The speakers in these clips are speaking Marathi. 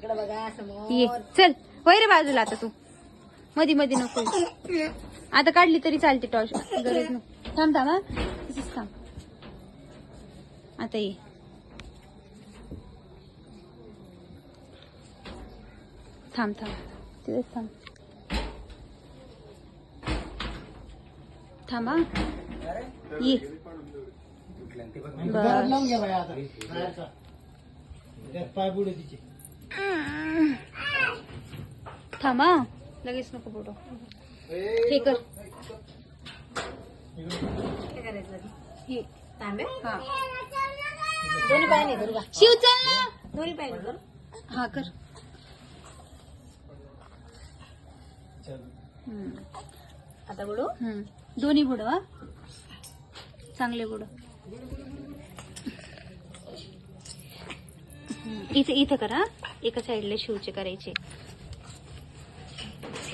इकडे बघा समोर. ये चल वैर बाजूला. आता तू मधी मधी नको. आता काढली तरी चालते टॉर्च, गरज नाही. थांब थांब हा, तसंच थांब. आता ये. थांब थांब तिथेच थांब. थांबा ये. घरात लावून घ्या बाई आता बाहेरचा. त्यात पाय बुडे तिचे. थांबा लगेच नको बोलू. हे कर. काय करायचं आधी? हे तांबे हा. दोन्ही पायाने करू का? शिव चल ना. दोन्ही पायाने करू. हा कर. हम्म. आता बुडू. दोन्ही बुड हा, चांगले बुड. इथे इथं करा. एका साईडला शिवचे करायचे.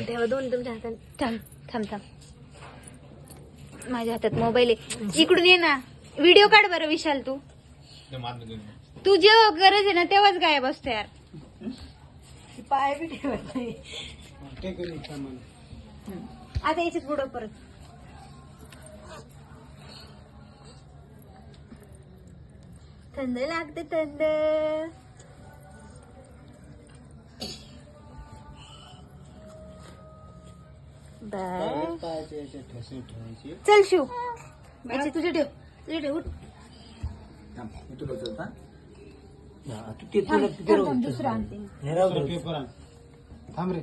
तेव्हा दोन्ही तुमच्या हातात. थांब थांब थांब. माझ्या हातात मोबाईल आहे. इकडून ये ना. व्हिडिओ काढ बरं विशाल. तू जेव्हा गरज आहे ना तेव्हाच गायब असतो यार. पाय बी ठेवत नाही. आता याच्यात बुडव परत. थंड लागते थंड. चल शिव. याचे तुझे ठेव. तुझे ठेव. उठ. थांब, थांब, दुसरं आणते. पेपर थांब रे.